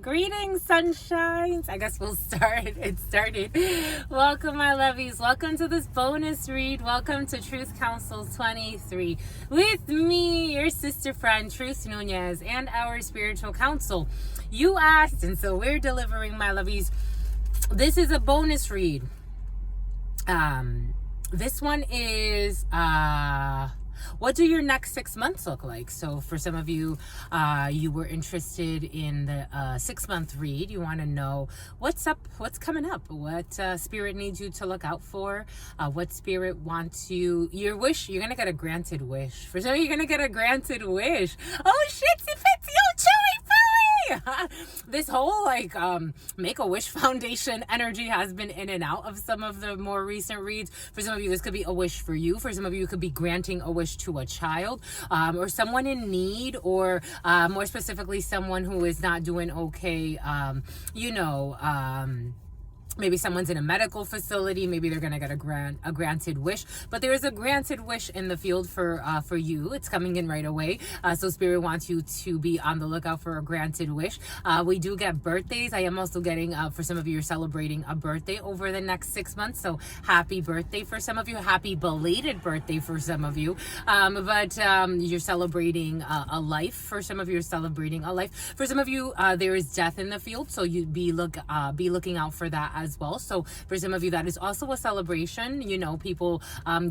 Greetings, sunshines. I guess we'll start. It started. Welcome, my lovies. Welcome to this bonus read. Welcome to Truth Council 23 with me, your sister friend, Truth Nunez, and our spiritual council. You asked, and so we're delivering, my lovies. This is a bonus read. This one is what do your next 6 months look like? So for some of you, you were interested in the 6-month read. You want to know what's up, what's coming up, what spirit needs you to look out for, what spirit wants you, your wish. You're gonna get a granted wish. For some of you, you're gonna get a granted wish. Oh, shitsy fitsy, oh, chewy fooey. This whole Make-A-Wish Foundation energy has been in and out of some of the more recent reads. For some of you, this could be a wish for you. For some of you, it could be granting a wish to a child, or someone in need, or more specifically, someone who is not doing okay. Maybe someone's in a medical facility. Maybe they're gonna get a granted wish. But there is a granted wish in the field for you. It's coming in right away. So Spirit wants you to be on the lookout for a granted wish. We do get birthdays. I am also getting, for some of you, you're celebrating a birthday over the next 6 months. So happy birthday for some of you. Happy belated birthday for some of you. But you're celebrating a life. For some of you, you're celebrating a life. For some of you, there is death in the field. So you'd be looking out for that as well. So for some of you, that is also a celebration. You know, people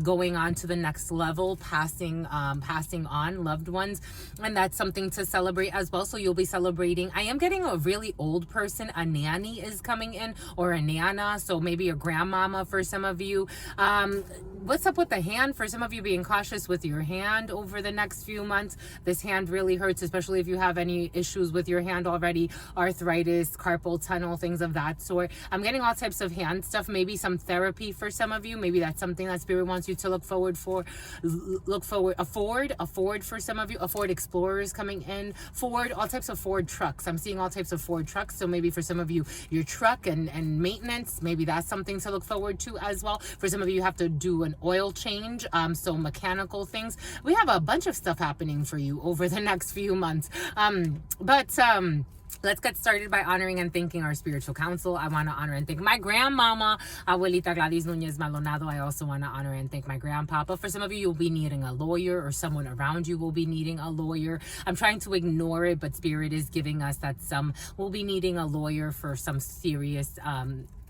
going on to the next level, passing on loved ones, and that's something to celebrate as well. So you'll be celebrating. I am getting a really old person. A nanny is coming in, or a nana. So maybe a grandmama for some of you. What's up with the hand? For some of you, being cautious with your hand over the next few months. This hand really hurts, especially if you have any issues with your hand already, arthritis, carpal tunnel, things of that sort. I'm getting all types of hand stuff, maybe some therapy for some of you. Maybe that's something that Spirit wants you to afford for some of you. A Ford Explorer is coming in. Ford, all types of Ford trucks. I'm seeing all types of Ford trucks. So maybe for some of you, your truck and maintenance, maybe that's something to look forward to as well. For some of you, you have to do an oil change, so mechanical things. We have a bunch of stuff happening for you over the next few months. Let's get started by honoring and thanking our spiritual council. I want to honor and thank my grandmama, Abuelita Gladys Nunez Maldonado. I also want to honor and thank my grandpapa. For some of you, you'll be needing a lawyer, or someone around you will be needing a lawyer. I'm trying to ignore it, but Spirit is giving us that some will be needing a lawyer for some serious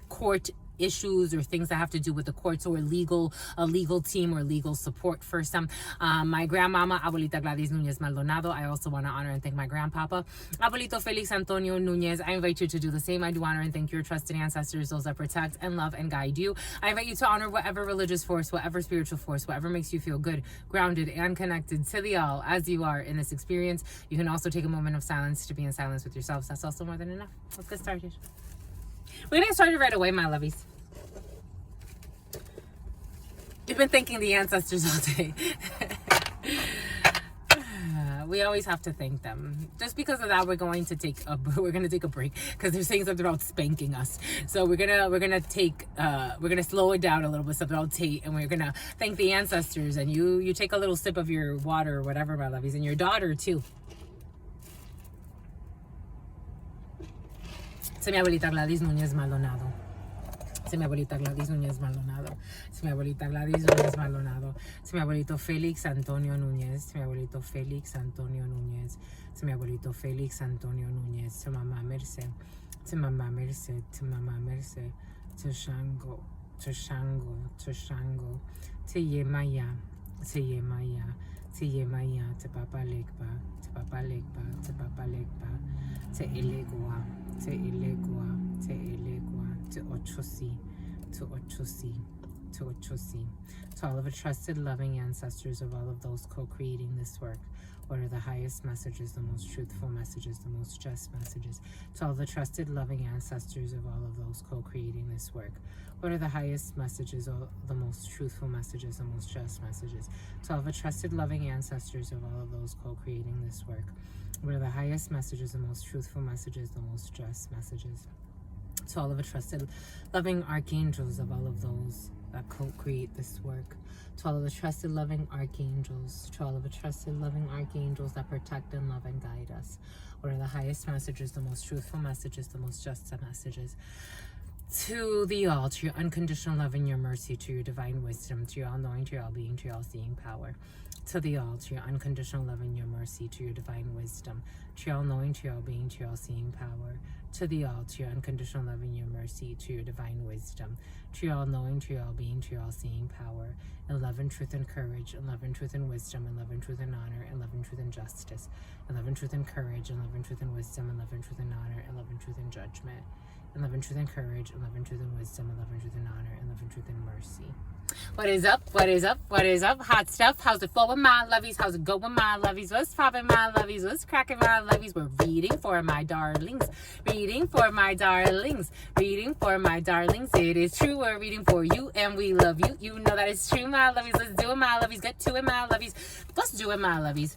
court issues or things that have to do with the courts, or a legal team or legal support for some. My grandmama, Abuelita Gladys Nunez Maldonado. I also want to honor and thank my grandpapa, Abuelito Felix Antonio Nunez. I invite you to do the same. I do honor and thank your trusted ancestors, those that protect and love and guide you. I invite you to honor whatever religious force, whatever spiritual force, whatever makes you feel good, grounded, and connected to the all as you are in this experience. You can also take a moment of silence to be in silence with yourselves. That's also more than enough. Let's get started. We're going to get started right away, my lovies. You've been thanking the ancestors all day. We always have to thank them. Just because of that, we're going to take a break, because they're saying something about spanking us. So we're gonna slow it down a little bit, something about Tate, and we're gonna thank the ancestors. And you take a little sip of your water or whatever, my lovies, and your daughter too. Se mi abuelita Gladys Nunez Maldonado. Se mi abuelita Gladys Nunez Maldonado. Se mi abuelita Gladys Nunez Maldonado. Se mi abuelito Felix Antonio Nunez. Se mi abuelito Felix Antonio Nunez. Se mi abuelito Felix Antonio Nunez. Se mamá Merced. Se mamá Merced. Se mamá Merced. Se Shango. Se Shango. Se Shango. Se Yemaya. Se Yemaya. Se Yemaya. Se Papa Legba. Se Papa Legba. Se Papa Legba. Se Elegua. Se Elegua. Se Elegua. To Ochosi, to Ochosi, to Ochosi. To all of the trusted, loving ancestors of all of those co-creating this work, what are the highest messages, the most truthful messages, the most just messages? To all the trusted, loving ancestors of all of those co-creating this work, what are the highest messages, or the most truthful messages, the most just messages? To all the trusted, loving ancestors of all of those co-creating this work, what are the highest messages, the most truthful messages, the most just messages? To all of the trusted, loving archangels of all of those that co-create this work. To all of the trusted, loving archangels, to all of the trusted, loving archangels that protect and love and guide us. What are the highest messages, the most truthful messages, the most just messages? To the all, to your unconditional love and your mercy, to your divine wisdom, to your all-knowing, to your all-being, to your all-seeing power. To the all, to your unconditional love and your mercy, to your divine wisdom, to your all-knowing, to your all-being, to your all-seeing power. To the all, to your unconditional love and your mercy, to your divine wisdom, to your all-knowing, to your all-being, to your all-seeing power. In love and truth and courage, in love and truth and wisdom, in love and truth and honor, in love and truth and justice, in love and truth and courage, in love and truth and wisdom, in love and truth and honor, in love and truth and judgment. In love and truth and courage, in love and truth and wisdom, in love and truth and honor, in love and truth and mercy. What is up? What is up? What is up? Hot stuff. How's it flowing, my lovies? How's it going, my lovies? What's popping, my lovies? What's cracking, my lovies? We're reading for my darlings. Reading for my darlings. Reading for my darlings. It is true. We're reading for you, and we love you. You know that it's true, my lovies. Let's do it, my lovies. Get to it, my lovies. Let's do it, my lovies.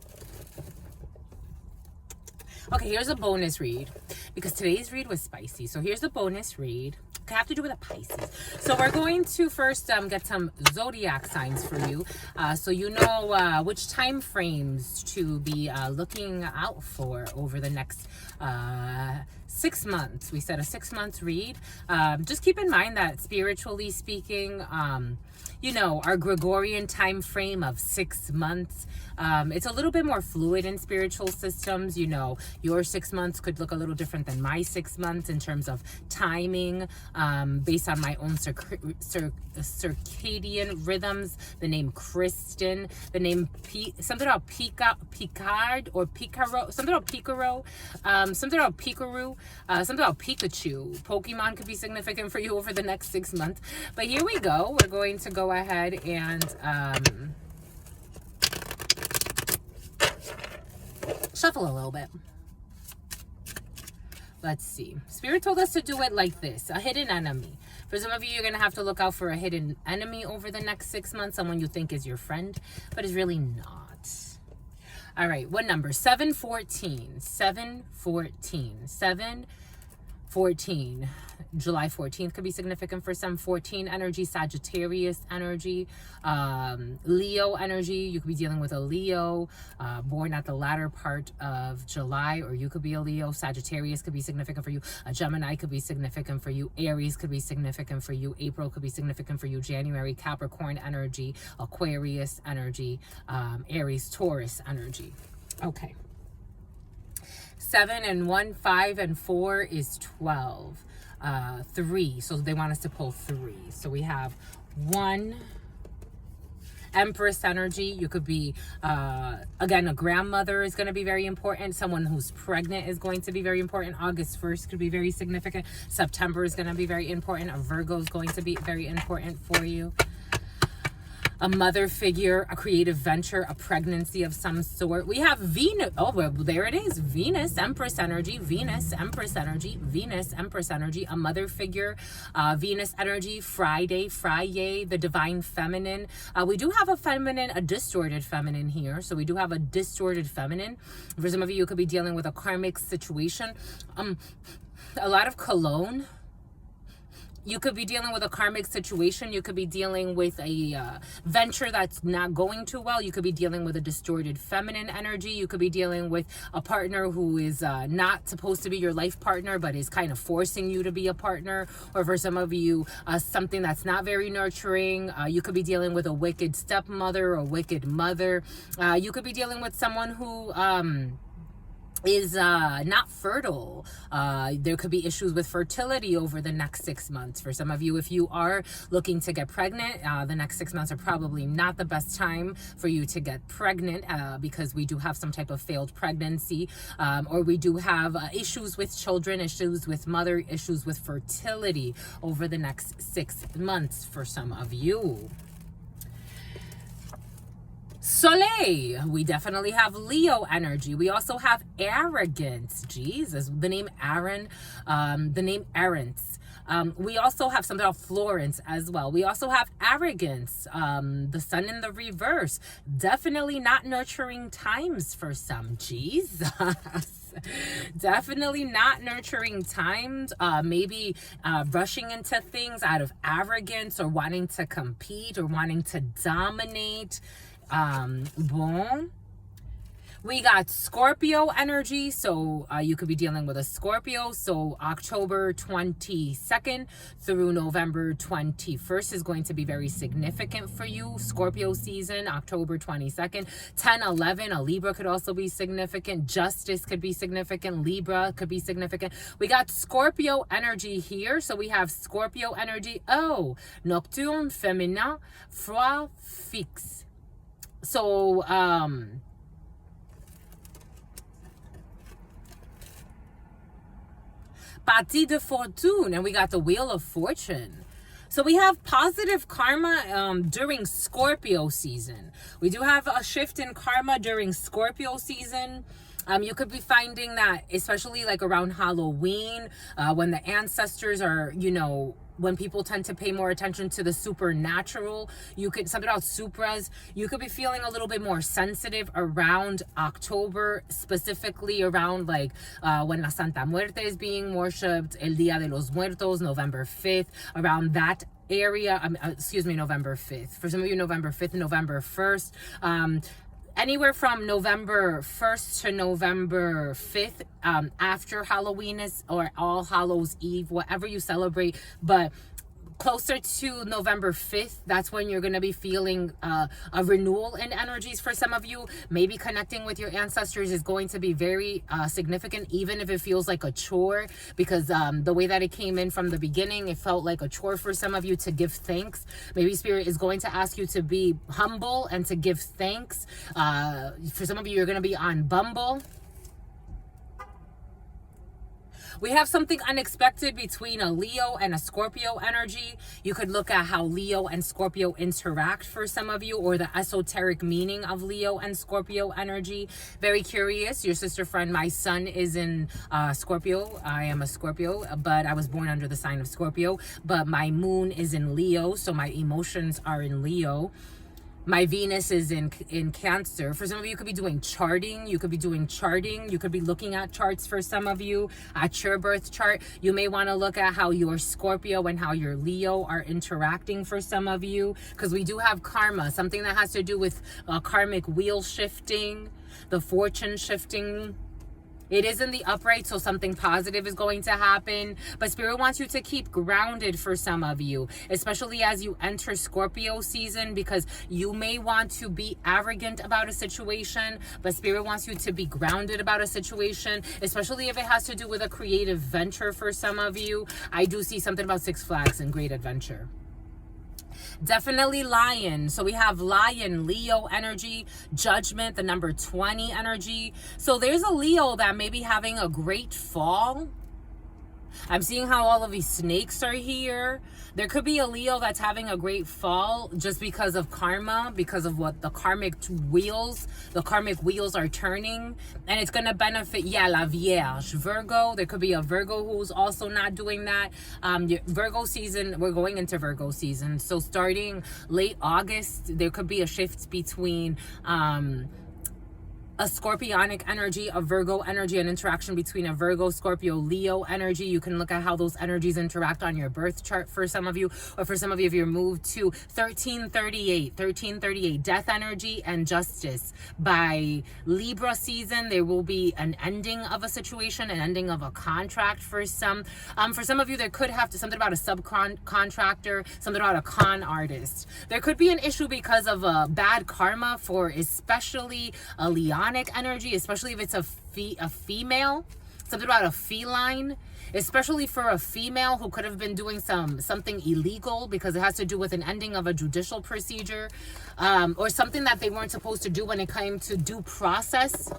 Okay, here's a bonus read, because today's read was spicy. So here's a bonus read. Okay, I have to do with a Pisces. So we're going to first get some zodiac signs for you, so you know which time frames to be looking out for over the next 6 months. We said a 6 months read. Just keep in mind that spiritually speaking, you know, our Gregorian time frame of 6 months, it's a little bit more fluid in spiritual systems. You know, your 6 months could look a little different than my 6 months in terms of timing, based on my own circadian rhythms. The name Kristen, the name something about Picard or Picaro, something about Picaro, something about Pikaru, something about Pikachu. Pokemon could be significant for you over the next 6 months. But here we go. We're going to go ahead and shuffle a little bit. Let's see. Spirit told us to do it like this. A hidden enemy. For some of you, you're going to have to look out for a hidden enemy over the next 6 months. Someone you think is your friend, but is really not. All right. What number? 714. 714. 714. July 14th could be significant for some. 14 energy, Sagittarius energy, Leo energy. You could be dealing with a Leo born at the latter part of July, or you could be a Leo. Sagittarius could be significant for you. A Gemini could be significant for you. Aries could be significant for you. April could be significant for you. January, Capricorn energy, Aquarius energy, Aries, Taurus energy. Okay. 7 and 1, 5 and 4 is 12. 3, so they want us to pull 3. So we have 1, Empress energy. You could be, again, a grandmother is going to be very important. Someone who's pregnant is going to be very important. August 1st could be very significant. September is going to be very important. A Virgo is going to be very important for you. A mother figure, a creative venture, a pregnancy of some sort. We have Venus. Oh, well, there it is. Venus, Empress energy. Venus, Empress energy. Venus, Empress energy. A mother figure, Venus energy. Friday, the divine feminine. We do have a feminine, a distorted feminine here. So we do have a distorted feminine. For some of you, you could be dealing with a karmic situation. A lot of cologne. You could be dealing with a karmic situation. You could be dealing with a venture that's not going too well. You could be dealing with a distorted feminine energy. You could be dealing with a partner who is not supposed to be your life partner, but is kind of forcing you to be a partner. Or for some of you, something that's not very nurturing. You could be dealing with a wicked stepmother or wicked mother. You could be dealing with someone who is not fertile. There could be issues with fertility over the next 6 months. For some of you, if you are looking to get pregnant, the next 6 months are probably not the best time for you to get pregnant, because we do have some type of failed pregnancy, or we do have issues with children, issues with mother, issues with fertility over the next 6 months for some of you. Soleil, we definitely have Leo energy. We also have arrogance. Jesus, the name Aaron, the name Arrogance. We also have something about Florence as well. We also have arrogance, the sun in the reverse. Definitely not nurturing times for some. Jesus. Definitely not nurturing times. Maybe rushing into things out of arrogance or wanting to compete or wanting to dominate. Bon. We got Scorpio energy, so you could be dealing with a Scorpio. So October 22nd through November 21st is going to be very significant for you. Scorpio season, October 22nd. 10-11, a Libra could also be significant. Justice could be significant. Libra could be significant. We got Scorpio energy here. So we have Scorpio energy. Oh, nocturne, féminin, froid, fixe. So, Partie de Fortune, and we got the Wheel of Fortune. So we have positive karma during Scorpio season. We do have a shift in karma during Scorpio season. You could be finding that, especially like around Halloween, when the ancestors are, when people tend to pay more attention to the supernatural, something about supras, you could be feeling a little bit more sensitive around October, specifically around like when La Santa Muerte is being worshipped, El Dia de los Muertos, November 5th, around that area, November 5th. For some of you, November 5th and November 1st. Anywhere from November 1st to November 5th, after Halloween or All Hallows Eve, whatever you celebrate, but closer to November 5th, that's when you're going to be feeling a renewal in energies for some of you. Maybe connecting with your ancestors is going to be very significant, even if it feels like a chore, because the way that it came in from the beginning, it felt like a chore for some of you to give thanks. Maybe Spirit is going to ask you to be humble and to give thanks. For some of you, you're going to be on Bumble. We have something unexpected between a Leo and a Scorpio energy. You could look at how Leo and Scorpio interact for some of you, or the esoteric meaning of Leo and Scorpio energy. Very curious. Your sister friend, my son is in Scorpio. I am a Scorpio, but I was born under the sign of Scorpio. But my moon is in Leo, so my emotions are in Leo. My Venus is in Cancer. For some of you, you could be doing charting. You could be looking at charts for some of you, at your birth chart. You may want to look at how your Scorpio and how your Leo are interacting for some of you, because we do have karma, something that has to do with karmic wheel shifting, the fortune shifting. It is in the upright, so something positive is going to happen. But Spirit wants you to keep grounded for some of you, especially as you enter Scorpio season, because you may want to be arrogant about a situation, but Spirit wants you to be grounded about a situation, especially if it has to do with a creative venture for some of you. I do see something about Six Flags and great adventure. Definitely Lion. So we have Lion, Leo energy, Judgment, the number 20 energy. So there's a Leo that may be having a great fall. I'm seeing how all of these snakes are here. There could be a Leo that's having a great fall just because of karma, because of what the karmic wheels are turning. And it's going to benefit, la Vierge, Virgo. There could be a Virgo who's also not doing that. Virgo season, we're going into Virgo season. So starting late August, there could be a shift between a Scorpionic energy, a Virgo energy, an interaction between a Virgo, Scorpio, Leo energy. You can look at how those energies interact on your birth chart for some of you, or for some of you if you're moved to 1338, death energy and justice. By Libra season, there will be an ending of a situation, an ending of a contract for some. For some of you, there could have to something about a subcontractor, something about a con artist. There could be an issue because of a bad karma for especially a Leonic energy, especially if it's a female, something about a feline, especially for a female who could have been doing something illegal because it has to do with an ending of a judicial procedure, or something that they weren't supposed to do when it came to due process.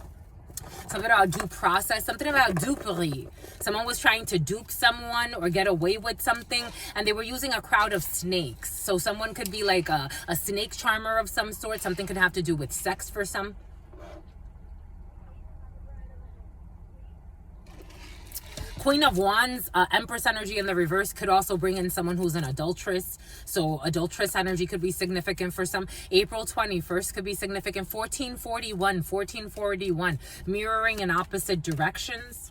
Something about due process, something about dupery. Someone was trying to dupe someone or get away with something, and they were using a crowd of snakes. So someone could be like a snake charmer of some sort. Something could have to do with sex for some. Queen of Wands, Empress energy in the reverse could also bring in someone who's an adulteress. So adulteress energy could be significant for some. April 21st could be significant. 1441, mirroring in opposite directions.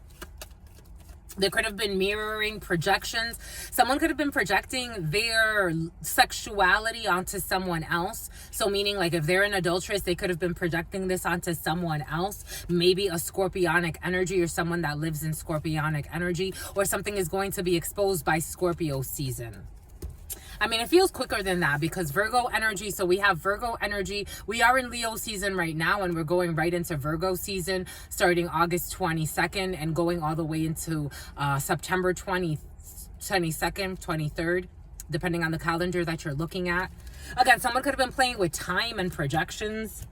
There could have been mirroring projections. Someone could have been projecting their sexuality onto someone else. So meaning like if they're an adulteress, they could have been projecting this onto someone else. Maybe a scorpionic energy or someone that lives in scorpionic energy, or something is going to be exposed by Scorpio season. I mean, it feels quicker than that because Virgo energy. So we have Virgo energy. We are in Leo season right now, and we're going right into Virgo season starting August 22nd and going all the way into September 22nd, 23rd, depending on the calendar that you're looking at. Again, someone could have been playing with time and projections.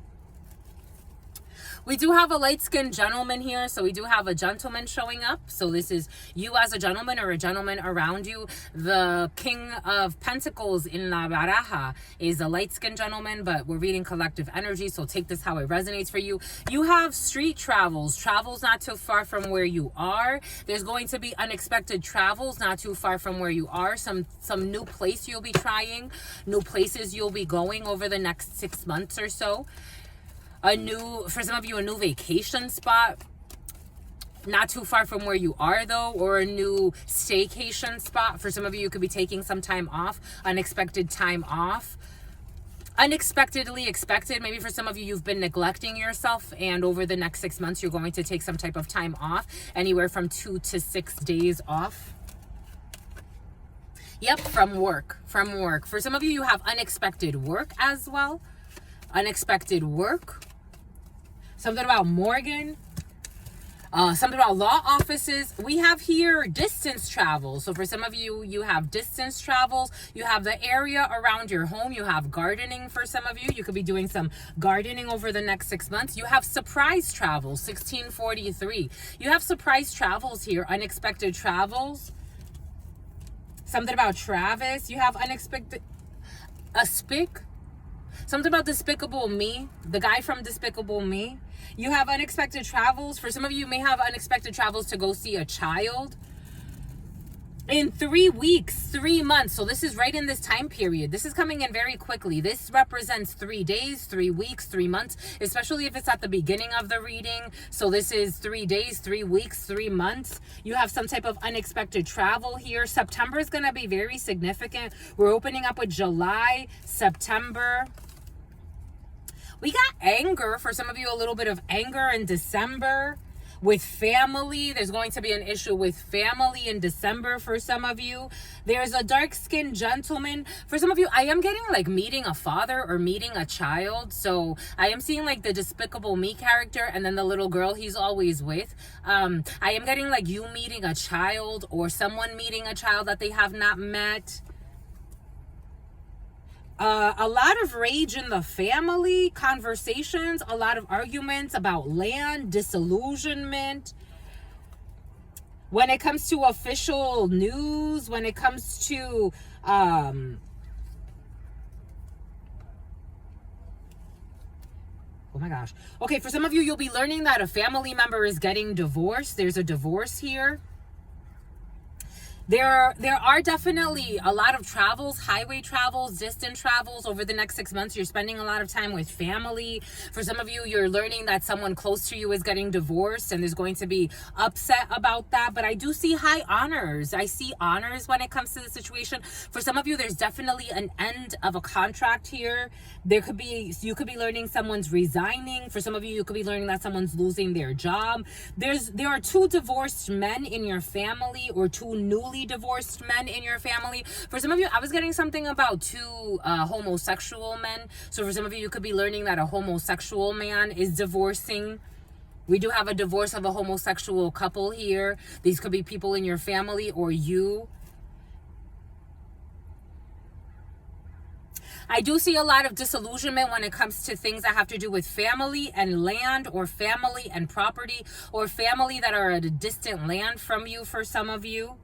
We do have a light-skinned gentleman here, so we do have a gentleman showing up. So this is you as a gentleman or a gentleman around you. The King of Pentacles in La Baraja is a light-skinned gentleman, but we're reading collective energy, so take this how it resonates for you. You have street travels not too far from where you are. There's going to be unexpected travels not too far from where you are. Some new place you'll be trying, new places you'll be going over the next 6 months or so. For some of you, a new vacation spot, not too far from where you are though, or a new staycation spot. For some of you, you could be taking some time off, unexpected time off. Unexpectedly expected. Maybe for some of you, you've been neglecting yourself, and over the next 6 months, you're going to take some type of time off, anywhere from 2 to 6 days off. Yep, from work. For some of you, you have unexpected work as well. Unexpected work. Something about Morgan. Something about law offices. We have here distance travel. So for some of you, you have distance travels. You have the area around your home. You have gardening for some of you. You could be doing some gardening over the next 6 months. You have surprise travels, 1643. You have surprise travels here, unexpected travels. Something about Travis. You have unexpected, something about Despicable Me, the guy from Despicable Me. You have unexpected travels. For some of you, may have unexpected travels to go see a child. In 3 weeks, 3 months. So this is right in this time period. This is coming in very quickly. This represents 3 days, 3 weeks, 3 months, especially if it's at the beginning of the reading. So this is 3 days, 3 weeks, 3 months. You have some type of unexpected travel here. September is going to be very significant. We're opening up with July, September. We got anger. For some of you, a little bit of anger in December. With family, there's going to be an issue with family in December for some of you. There's a dark-skinned gentleman. For some of you, I am getting like meeting a father or meeting a child. So I am seeing like the Despicable Me character and then the little girl he's always with. I am getting like you meeting a child or someone meeting a child that they have not met. A lot of rage in the family, conversations, a lot of arguments about land, disillusionment. When it comes to official news, when it comes to, oh my gosh. Okay, for some of you, you'll be learning that a family member is getting divorced. There's a divorce here. There are definitely a lot of travels, highway travels, distant travels over the next 6 months. You're spending a lot of time with family. For some of you, you're learning that someone close to you is getting divorced and there's going to be upset about that. But I do see high honors. I see honors when it comes to the situation. For some of you, there's definitely an end of a contract here. You could be learning someone's resigning. For some of you, you could be learning that someone's losing their job. There are 2 divorced men in your family or 2 newly divorced men in your family. For some of you, I was getting something about 2 homosexual men. So for some of you, you could be learning that a homosexual man is divorcing. We do have a divorce of a homosexual couple here. These could be people in your family or you. I do see a lot of disillusionment when it comes to things that have to do with family and land, or family and property, or family that are at a distant land from you for some of you.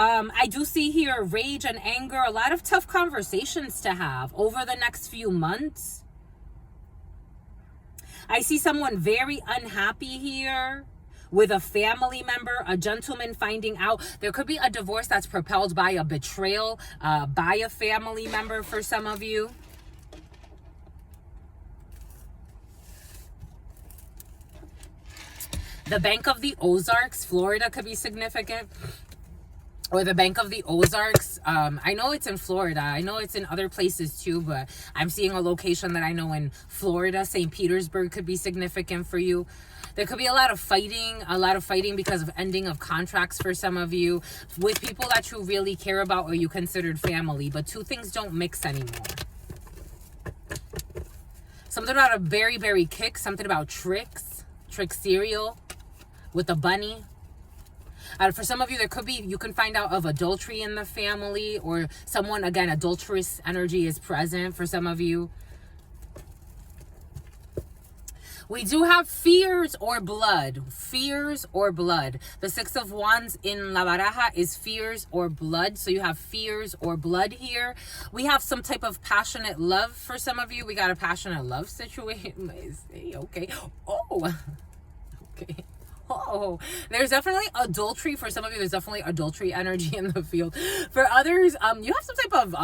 I do see here rage and anger, a lot of tough conversations to have over the next few months. I see someone very unhappy here with a family member, a gentleman finding out. There could be a divorce that's propelled by a betrayal by a family member for some of you. The Bank of the Ozarks, Florida could be significant. Or the Bank of the Ozarks. I know it's in Florida. I know it's in other places too, but I'm seeing a location that I know in Florida. St. Petersburg could be significant for you. There could be a lot of fighting because of ending of contracts for some of you with people that you really care about or you considered family. But two things don't mix anymore. Something about a berry kick. Something about tricks. Trick cereal with a bunny. For some of you, there could be, you can find out of adultery in the family, or someone, again, adulterous energy is present for some of you. We do have fears or blood. Fears or blood. The Six of Wands in La Baraja is fears or blood. So you have fears or blood here. We have some type of passionate love for some of you. We got a passionate love situation. Okay. Oh. Okay. Oh, there's definitely adultery for some of you. There's definitely adultery energy in the field. For others, you have some type of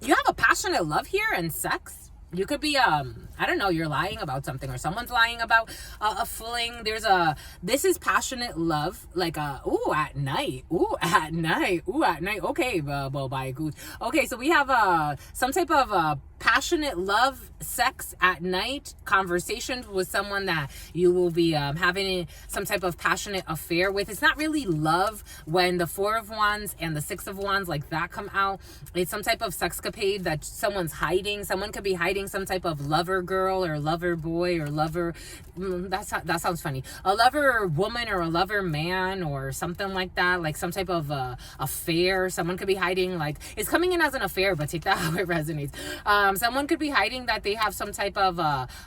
you have a passionate love here and sex. You could be I don't know, you're lying about something, or someone's lying about a fling. This is passionate love, like ooh, at night. Okay, bye. Okay, so we have some type of passionate love, sex at night, conversations with someone that you will be having some type of passionate affair with. It's not really love when the Four of Wands and the Six of Wands like that come out. It's some type of sexcapade that someone's hiding. Someone could be hiding some type of lover girl or lover boy or lover, that sounds funny, a lover woman or a lover man or something like that, like some type of affair. Someone could be hiding, like, it's coming in as an affair, but take that how it resonates. Someone could be hiding that they have some type of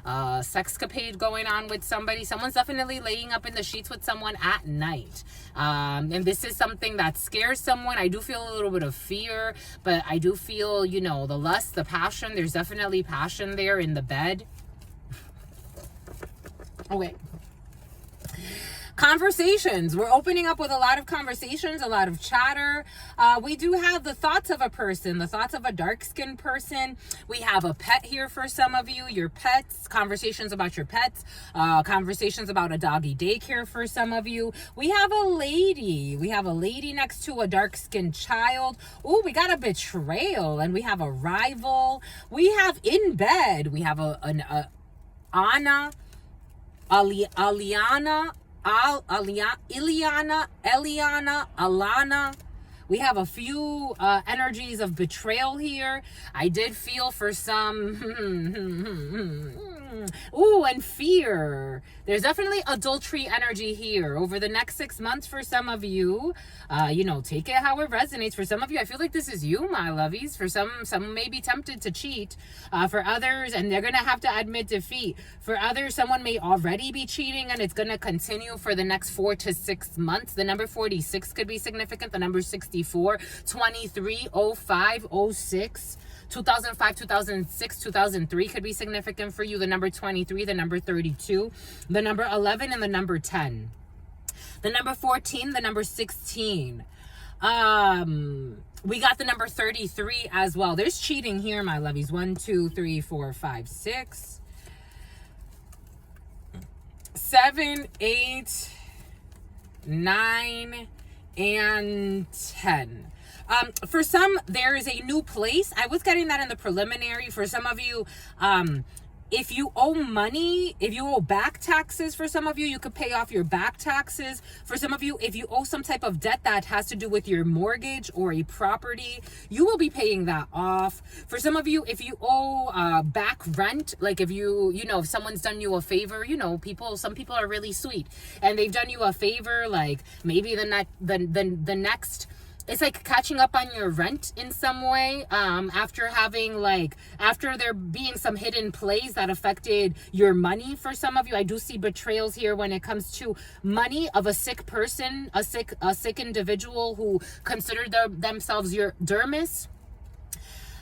sexcapade going on with somebody. Someone's definitely laying up in the sheets with someone at night. And this is something that scares someone. I do feel a little bit of fear, but I do feel, you know, the lust, the passion. There's definitely passion there in the bed. Okay. Conversations. We're opening up with a lot of conversations, a lot of chatter. We do have the thoughts of a person, the thoughts of a dark-skinned person. We have a pet here for some of you, your pets, conversations about your pets, conversations about a doggy daycare for some of you. We have a lady. We have a lady next to a dark-skinned child. Oh, we got a betrayal, and we have a rival. We have in bed. We have Anna, Aliana, Iliana, Eliana, Alana. We have a few energies of betrayal here. I did feel for some ooh, and fear. There's definitely adultery energy here over the next 6 months for some of you. You know, take it how it resonates. For some of you, I feel like this is you, my lovies. For some may be tempted to cheat. For others, and they're gonna have to admit defeat. For others, someone may already be cheating, and it's gonna continue for the next 4 to 6 months. The number 46 could be significant. The number 64, 23, 05, 06. 2005, 2006, 2003 could be significant for you. The number 23, the number 32, the number 11, and the number 10. The number 14, the number 16. We got the number 33 as well. There's cheating here, my lovies. 1, 2, 3, 4, 5, 6, 7, 8, 9, and 10. For some, there is a new place. I was getting that in the preliminary. For some of you, if you owe money, if you owe back taxes, for some of you, you could pay off your back taxes. For some of you, if you owe some type of debt that has to do with your mortgage or a property, you will be paying that off. For some of you, if you owe back rent, like if if someone's done you a favor, some people are really sweet and they've done you a favor, like maybe the next, it's like catching up on your rent in some way, after there being some hidden plays that affected your money. For some of you, I do see betrayals here when it comes to money of a sick person, a sick individual who considered themselves your dermis.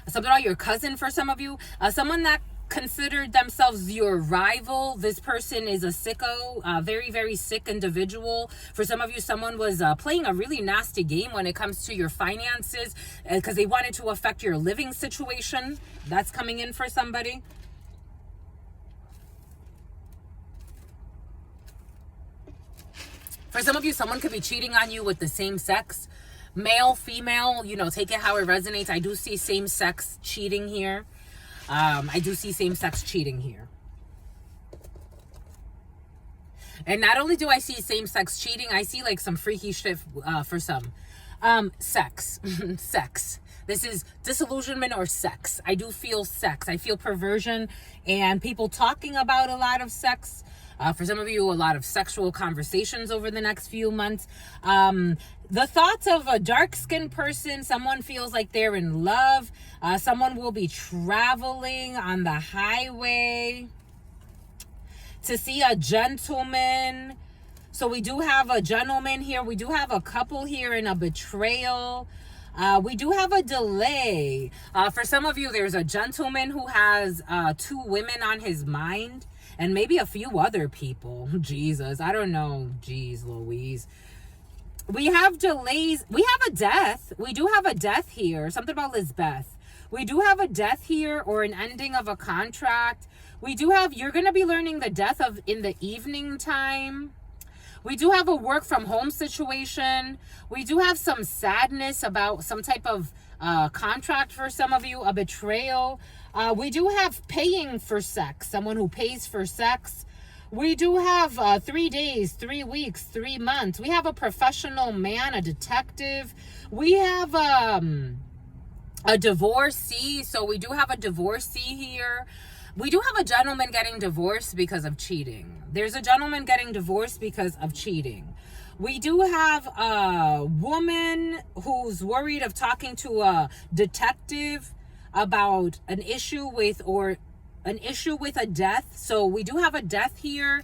Something about your cousin for some of you, someone that considered themselves your rival. This person is a sicko, a very, very sick individual. For some of you, someone was playing a really nasty game when it comes to your finances because they wanted to affect your living situation. That's coming in for somebody. For some of you, someone could be cheating on you with the same sex. Male, female, you know, take it how it resonates. I do see same-sex cheating here. I do see same-sex cheating here. And not only do I see same-sex cheating, I see like some freaky shit for some. Sex. Sex. This is disillusionment or sex. I do feel sex. I feel perversion and people talking about a lot of sex. For some of you, a lot of sexual conversations over the next few months. The thoughts of a dark-skinned person, someone feels like they're in love. Someone will be traveling on the highway to see a gentleman. So we do have a gentleman here. We do have a couple here in a betrayal. We do have a delay. For some of you, there's a gentleman who has 2 women on his mind. And maybe a few other people. Jesus, I don't know. Jeez Louise. We have delays. We have a death. We do have a death here. Something about Lisbeth. We do have a death here or an ending of a contract. We do have, you're going to be learning the death of in the evening time. We do have a work from home situation. We do have some sadness about some type of contract for some of you, a betrayal. We do have paying for sex, someone who pays for sex. We do have 3 days, 3 weeks, 3 months. We have a professional man, a detective. We have a divorcee. So we do have a divorcee here. We do have a gentleman getting divorced because of cheating. There's a gentleman getting divorced because of cheating. We do have a woman who's worried of talking to a detective about an issue with a death. So we do have a death here.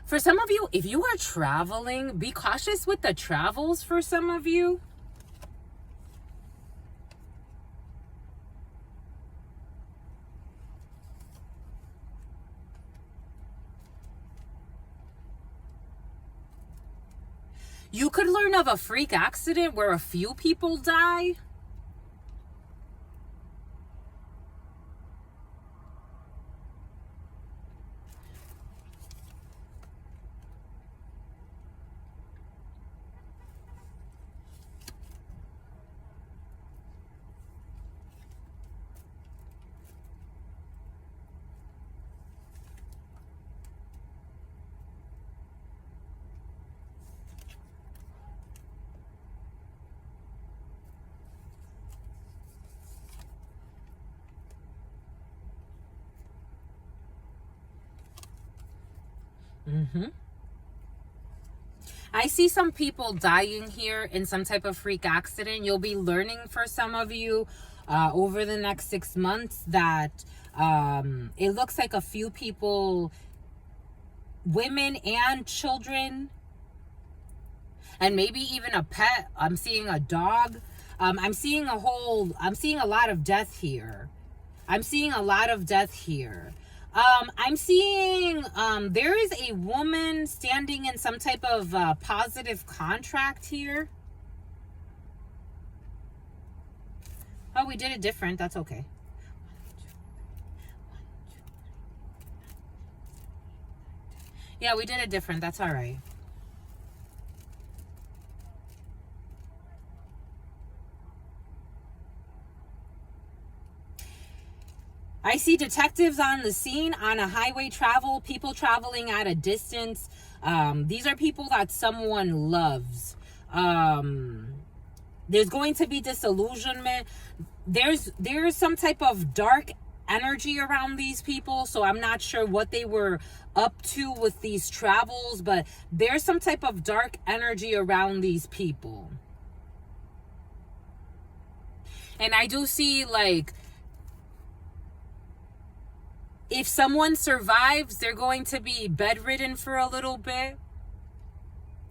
For some of you, if you are traveling, be cautious with the travels for some of you. You could learn of a freak accident where a few people die. I see some people dying here in some type of freak accident. You'll be learning for some of you over the next 6 months that it looks like a few people, women and children, and maybe even a pet. I'm seeing a dog. I'm seeing a lot of death here. I'm seeing a lot of death here. I'm seeing there is a woman standing in some type of positive contract here. Oh, we did it different. That's okay. Yeah, we did it different. That's all right. I see detectives on the scene, on a highway travel, people traveling at a distance. These are people that someone loves. There's going to be disillusionment. There's some type of dark energy around these people. So I'm not sure what they were up to with these travels, but there's some type of dark energy around these people. And I do see like If someone survives, they're going to be bedridden for a little bit.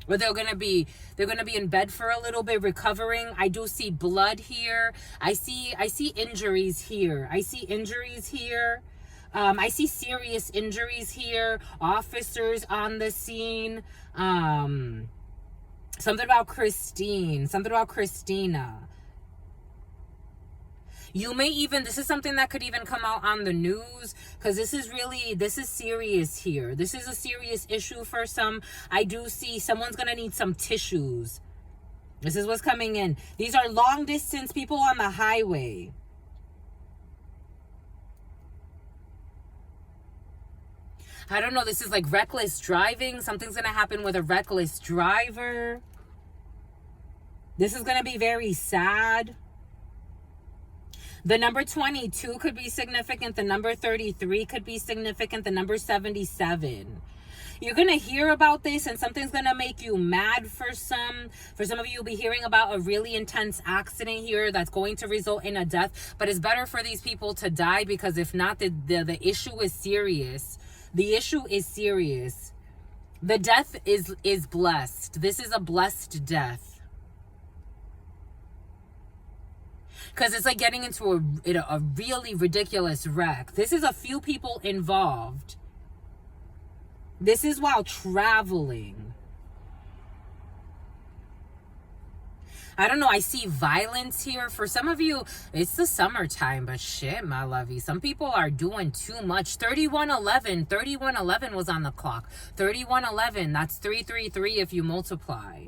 Or they're gonna be in bed for a little bit recovering. I do see blood here. I see injuries here. I see injuries here. I see serious injuries here. Officers on the scene. Something about Christine. Something about Christina. You may even, this is something that could even come out on the news, because this is serious here. This is a serious issue for some. I do see someone's going to need some tissues. This is what's coming in. These are long distance people on the highway. I don't know. This is like reckless driving. Something's going to happen with a reckless driver. This is going to be very sad. The number 22 could be significant. The number 33 could be significant. The number 77. You're going to hear about this and something's going to make you mad for some. For some of you, you'll be hearing about a really intense accident here that's going to result in a death. But it's better for these people to die, because if not, the issue is serious. The issue is serious. The death is blessed. This is a blessed death. Because it's like getting into a really ridiculous wreck. This is a few people involved. This is while traveling. I don't know. I see violence here. For some of you, it's the summertime, but shit, my lovey. Some people are doing too much. 3111. 3111 was on the clock. 3111. That's 333 if you multiply.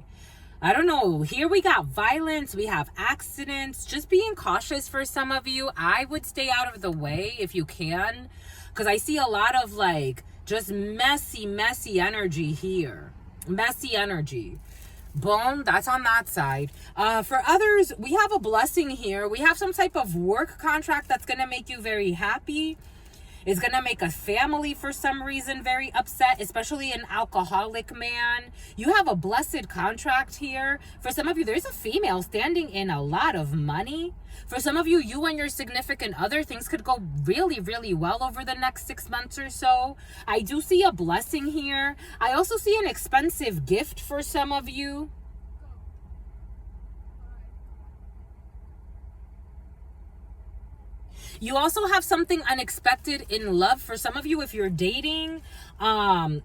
I don't know. Here we got violence. We have accidents. Just being cautious for some of you. I would stay out of the way if you can, because I see a lot of like just messy energy here. Messy energy. Boom. That's on that side. For others, we have a blessing here. We have some type of work contract that's going to make you very happy. It's going to make a family for some reason very upset, especially an alcoholic man. You have a blessed contract here. For some of you, there's a female standing in a lot of money. For some of you, you and your significant other, things could go really, really well over the next 6 months or so. I do see a blessing here. I also see an expensive gift for some of you. You also have something unexpected in love. For some of you, if you're dating someone,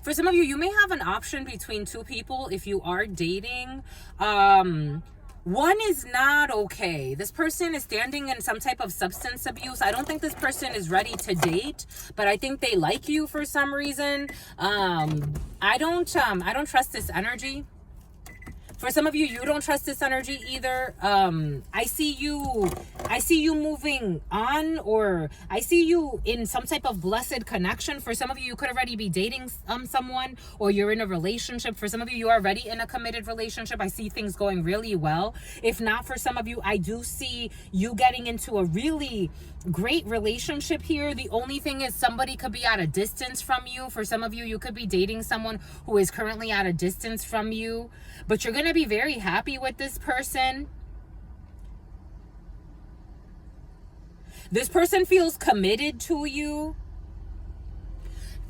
for some of you, you may have an option between two people if you are dating. One is not okay. This person is standing in some type of substance abuse. I don't think this person is ready to date, but I think they like you for some reason. I don't trust this energy. For some of you, you don't trust this energy either. I see you moving on, or I see you in some type of blessed connection. For some of you, you could already be dating someone, or you're in a relationship. For some of you, you are already in a committed relationship. I see things going really well. If not, for some of you, I do see you getting into a really great relationship here. The only thing is somebody could be at a distance from you. For some of you, you could be dating someone who is currently at a distance from you, but you're going to be very happy with this person. This person feels committed to you.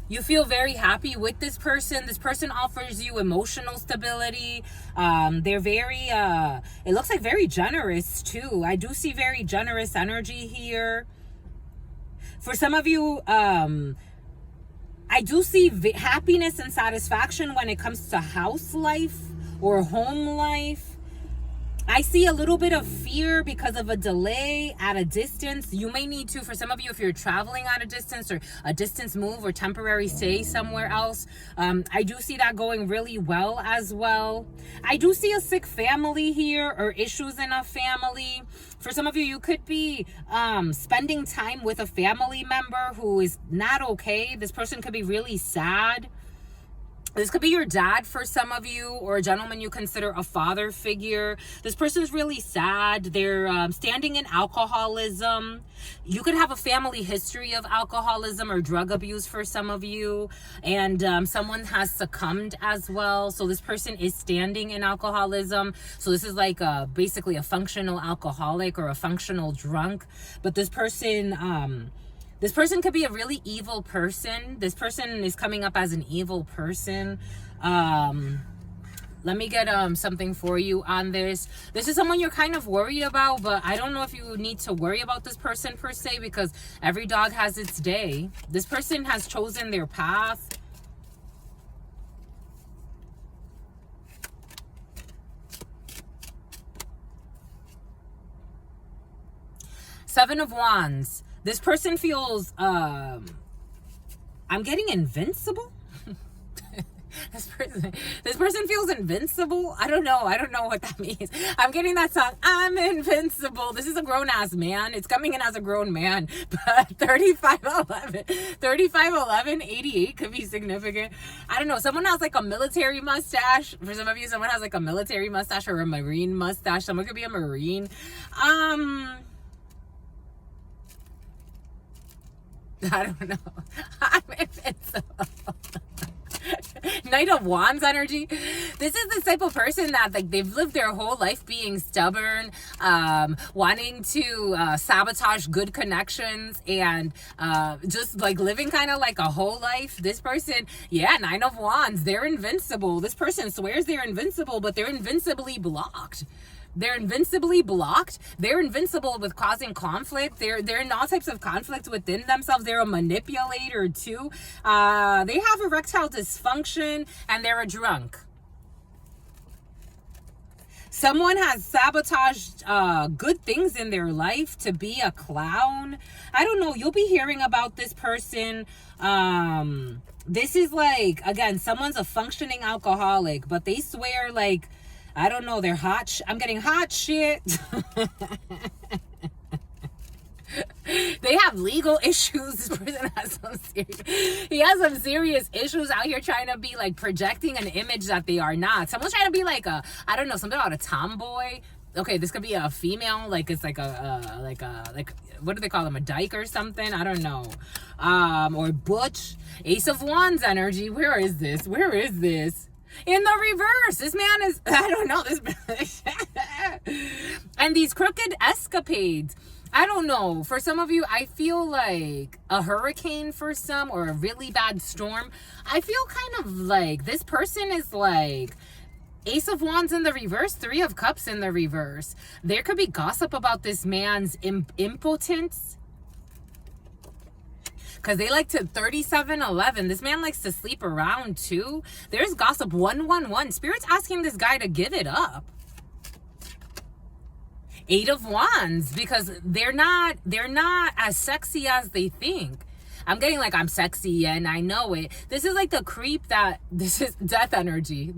You feel very happy with this person. This person offers you emotional stability. They're very, it looks like very generous too. I do see very generous energy here. For some of you, I do see happiness and satisfaction when it comes to house life or home life. I see a little bit of fear because of a delay at a distance. You may need to, for some of you, if you're traveling at a distance or a distance move or temporary stay somewhere else, I do see that going really well as well. I do see a sick family here or issues in a family. For some of you, you could be spending time with a family member who is not okay. This person could be really sad. This could be your dad for some of you, or a gentleman you consider a father figure. This person's really sad. They're standing in alcoholism. You could have a family history of alcoholism or drug abuse for some of you. And someone has succumbed as well. So this person is standing in alcoholism. So this is like basically a functional alcoholic or a functional drunk. But this person This person could be a really evil person. This person is coming up as an evil person. Let me get something for you on this. This is someone you're kind of worried about, but I don't know if you need to worry about this person per se, because every dog has its day. This person has chosen their path. Seven of Wands. This person feels, I'm getting invincible. This person feels invincible. I don't know what that means. I'm getting that song, I'm invincible. This is a grown-ass man. It's coming in as a grown man. But 3511, 88 could be significant. I don't know. Someone has like a military mustache. For some of you, someone has like a military mustache or a Marine mustache. Someone could be a Marine. I don't know. I'm invincible. Knight of Wands energy. This is the type of person that like they've lived their whole life being stubborn, wanting to sabotage good connections, and just like living kind of like a whole life. This person, yeah, Nine of Wands, they're invincible. This person swears they're invincible, but they're invincibly blocked. They're invincibly blocked. They're invincible with causing conflict. They're in all types of conflict within themselves. They're a manipulator too. They have erectile dysfunction, and they're a drunk. Someone has sabotaged good things in their life to be a clown. I don't know. You'll be hearing about this person. This is like, again, someone's a functioning alcoholic, but they swear like, I don't know, they're hot. I'm getting hot shit. They have legal issues. This person has he has some serious issues out here trying to be like projecting an image that they are not. Someone's trying to be like a, I don't know, something about a tomboy. Okay, this could be a female, like it's like like what do they call them, a dyke or something? I don't know. Or butch. Ace of Wands energy. Where is this? In the reverse, this man is, I don't know, this and these crooked escapades. I don't know. For some of you, I feel like a hurricane for some, or a really bad storm. I feel kind of like this person is like Ace of Wands in the reverse, Three of Cups in the reverse. There could be gossip about this man's impotence. Because they like to 3711. This man likes to sleep around too. There's gossip 111. Spirit's asking this guy to give it up. Eight of Wands, because they're not as sexy as they think. I'm getting like, I'm sexy and I know it. This is like the creep that, this is death energy.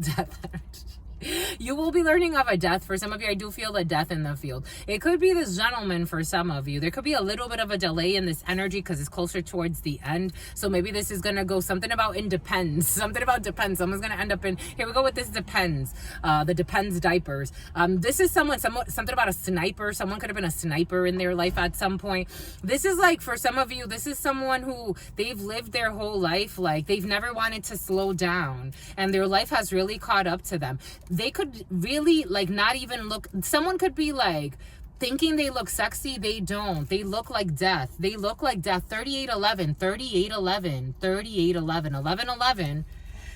You will be learning of a death. For some of you, I do feel a death in the field. It could be this gentleman for some of you. There could be a little bit of a delay in this energy because it's closer towards the end. So maybe this is going to go something about independence. Something about depends. Someone's going to end up in, here we go with this depends. The depends diapers. This is something about a sniper. Someone could have been a sniper in their life at some point. This is like, for some of you, this is someone who they've lived their whole life. Like they've never wanted to slow down and their life has really caught up to them. They could really like not even look, someone could be like thinking they look sexy. They don't. They look like death. 3811, 3811, 3811, 1111.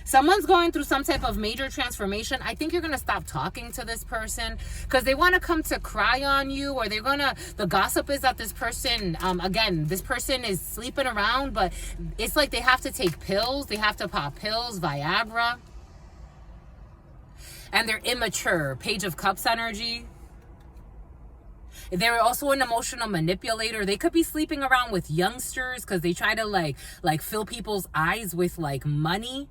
Someone's going through some type of major transformation. I think you're going to stop talking to this person because they want to come to cry on you, or they're going to, the gossip is that this person, again, this person is sleeping around, but it's like they have to take pills. They have to pop pills, Viagra. And they're immature. Page of Cups energy. They're also an emotional manipulator. They could be sleeping around with youngsters because they try to like fill people's eyes with like money.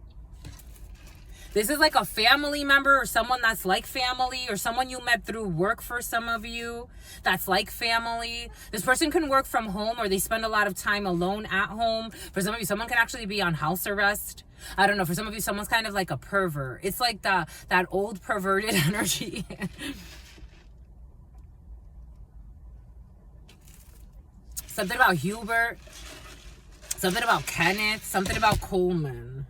This is like a family member or someone that's like family, or someone you met through work for some of you that's like family. This person can work from home, or they spend a lot of time alone at home. For some of you, someone can actually be on house arrest. I don't know. For some of you, someone's kind of like a pervert. It's like that old perverted energy. Something about Hubert. Something about Kenneth. Something about Coleman.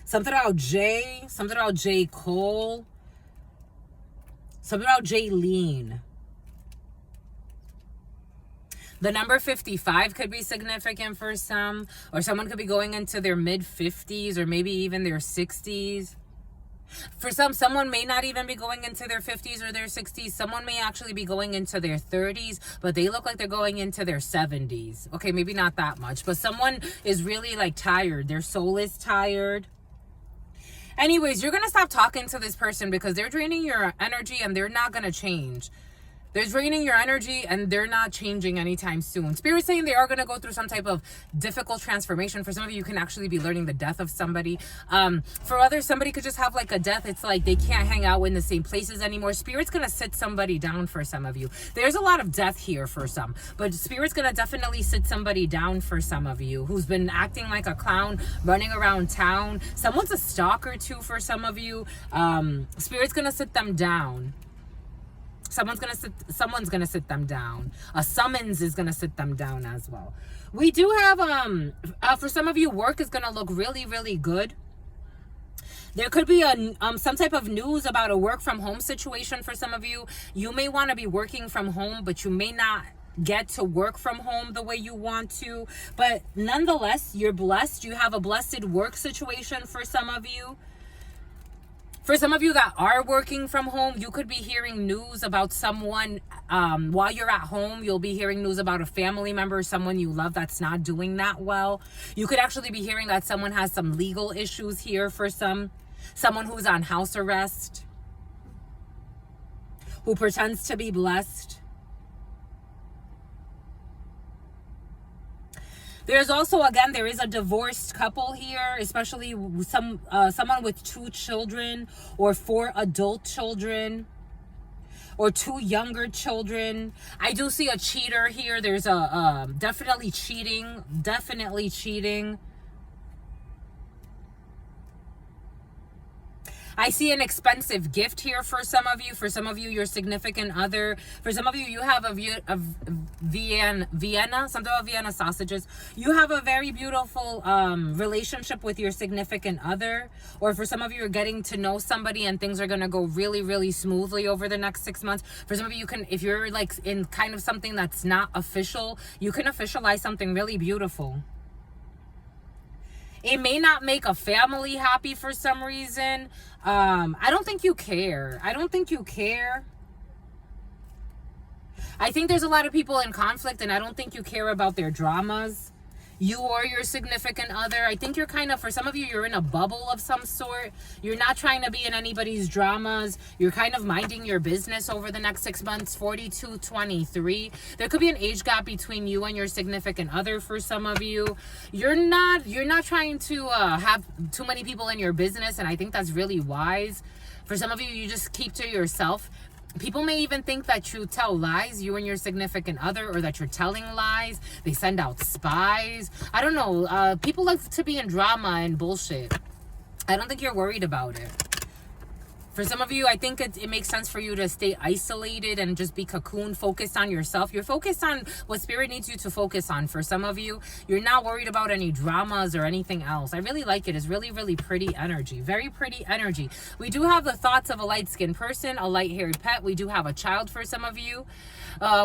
Something about Jay. Something about J. Cole. Something about Jaylene. The number 55 could be significant for some, or someone could be going into their mid 50s or maybe even their 60s. For some, someone may not even be going into their 50s or their 60s. Someone may actually be going into their 30s, but they look like they're going into their 70s. Okay, maybe not that much, but someone is really like tired. Their soul is tired. Anyways, you're going to stop talking to this person because they're draining your energy and they're not going to change. They're draining your energy and they're not changing anytime soon. Spirit's saying they are going to go through some type of difficult transformation. For some of you, you can actually be learning the death of somebody. For others, somebody could just have like a death. It's like they can't hang out in the same places anymore. Spirit's going to sit somebody down for some of you. There's a lot of death here for some, but Spirit's going to definitely sit somebody down for some of you who's been acting like a clown, running around town. Someone's a stalker too for some of you. Spirit's going to sit them down. Someone's gonna sit them down. A summons is gonna sit them down as well. We do have for some of you, work is gonna look really, really good. There could be some type of news about a work from home situation for some of you. You may want to be working from home, but you may not get to work from home the way you want to. But nonetheless, you're blessed. You have a blessed work situation for some of you. For some of you that are working from home, you could be hearing news about someone while you're at home. You'll be hearing news about a family member, someone you love that's not doing that well. You could actually be hearing that someone has some legal issues here for someone who's on house arrest, who pretends to be blessed. There's also, again, there is a divorced couple here, especially someone with 2 children or 4 adult children or 2 younger children. I do see a cheater here. There's a definitely cheating. I see an expensive gift here for some of you. For some of you, your significant other. For some of you, you have a Vienna, something about Vienna sausages. You have a very beautiful relationship with your significant other. Or for some of you, you're getting to know somebody and things are going to go really, really smoothly over the next 6 months. For some of you, you can, if you're like in kind of something that's not official, you can officialize something really beautiful. It may not make a family happy for some reason. I don't think you care. I think there's a lot of people in conflict and I don't think you care about their dramas. You or your significant other. I think you're kind of, for some of you, you're in a bubble of some sort. You're not trying to be in anybody's dramas. You're kind of minding your business over the next 6 months. 42, 23. There could be an age gap between you and your significant other for some of you. You're not trying to have too many people in your business, and I think that's really wise. For some of you, you just keep to yourself. People may even think that you tell lies, you and your significant other, or that you're telling lies. They send out spies. I don't know. People like to be in drama and bullshit. I don't think you're worried about it. For some of you, I think it makes sense for you to stay isolated and just be cocooned, focused on yourself. You're focused on what Spirit needs you to focus on. For some of you, you're not worried about any dramas or anything else. I really like it. It's really, really pretty energy. Very pretty energy. We do have the thoughts of a light-skinned person, a light-haired pet. We do have a child for some of you.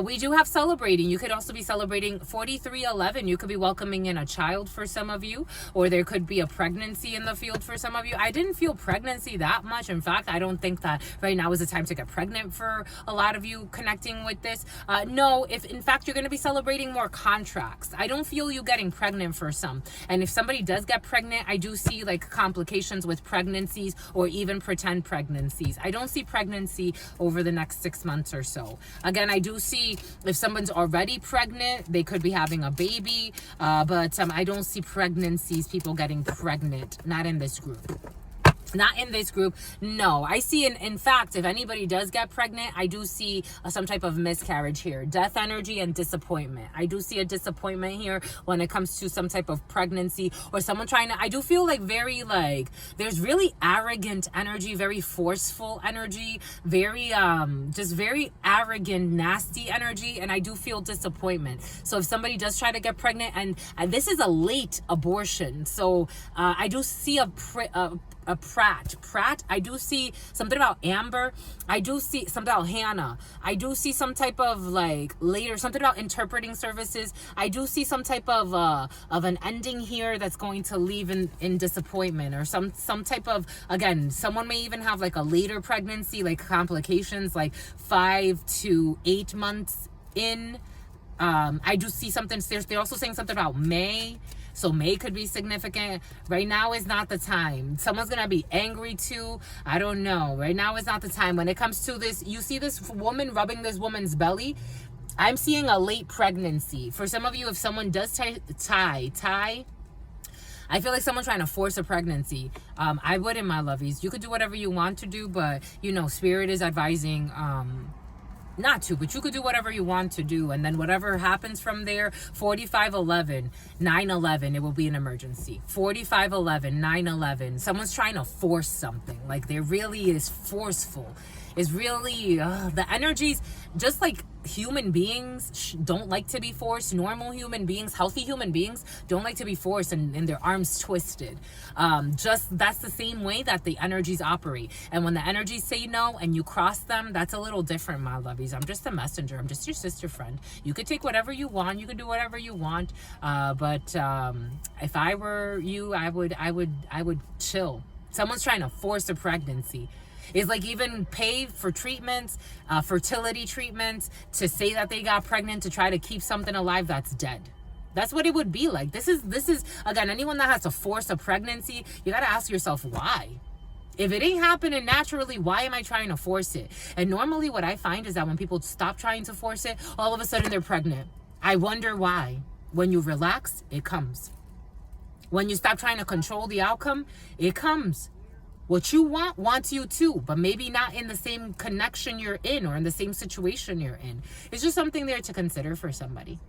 We do have celebrating. You could also be celebrating 4311. You could be welcoming in a child for some of you, or there could be a pregnancy in the field for some of you. I didn't feel pregnancy that much. In fact, I don't think that right now is the time to get pregnant for a lot of you connecting with this. No, if in fact you're going to be celebrating more contracts. I don't feel you getting pregnant for some. And if somebody does get pregnant, I do see like complications with pregnancies or even pretend pregnancies. I don't see pregnancy over the next 6 months or so. Again, I do see if someone's already pregnant, they could be having a baby, but I don't see pregnancies, people getting pregnant, not in this group. Not in this group. No, I see in fact, if anybody does get pregnant, I do see some type of miscarriage here. Death energy and disappointment. I do see a disappointment here when it comes to some type of pregnancy or someone trying to, I do feel like very like, there's really arrogant energy, very forceful energy, very, just very arrogant, nasty energy. And I do feel disappointment. So if somebody does try to get pregnant and this is a late abortion. So I do see a a Pratt. I do see something about Amber. I do see something about Hannah. I do see some type of like later, something about interpreting services. I do see some type of an ending here that's going to leave in disappointment, or some type of, again, someone may even have like a later pregnancy, like complications, like 5 to 8 months in. I do see something. They're also saying something about May. So May could be significant. Right now is not the time. Someone's going to be angry too. I don't know. Right now is not the time. When it comes to this, you see this woman rubbing this woman's belly. I'm seeing a late pregnancy. For some of you, if someone does tie, I feel like someone's trying to force a pregnancy. I wouldn't, my lovies. You could do whatever you want to do, but, you know, Spirit is advising not to, but you could do whatever you want to do, and then whatever happens from there. 4511 911, it will be an emergency. 4511 911, someone's trying to force something, like there really is forceful. Is really the energies, just like human beings don't like to be forced. Normal human beings, healthy human beings, don't like to be forced and their arms twisted. Just that's the same way that the energies operate. And when the energies say no and you cross them, that's a little different, my lovies. I'm just a messenger. I'm just your sister friend. You could take whatever you want. You could do whatever you want. But if I were you, I would chill. Someone's trying to force a pregnancy. It's like even pay for treatments, fertility treatments, to say that they got pregnant to try to keep something alive that's dead. That's what it would be like. This is again, anyone that has to force a pregnancy, you got to ask yourself why. If it ain't happening naturally, why am I trying to force it? And normally what I find is that when people stop trying to force it, all of a sudden they're pregnant. I wonder why. When you relax, it comes. When you stop trying to control the outcome, it comes. What you want wants you too, but maybe not in the same connection you're in or in the same situation you're in. It's just something there to consider for somebody.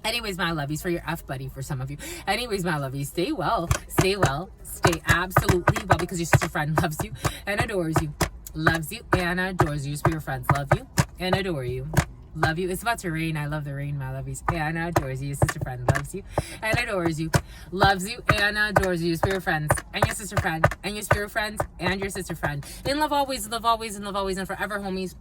Anyways, my lovies, for your F buddy, for some of you. Anyways, my lovies, stay well, stay absolutely well, because your sister friend loves you and adores you. Loves you and adores you. Your spirit friends love you and adore you. Love you. It's about to rain. I love the rain, my lovies. And adores you. Your sister friend loves you and adores you. Loves you and adores you. Your spirit friends and your sister friend and your spirit friends and your sister friend. In love always, and love always, and forever, homies.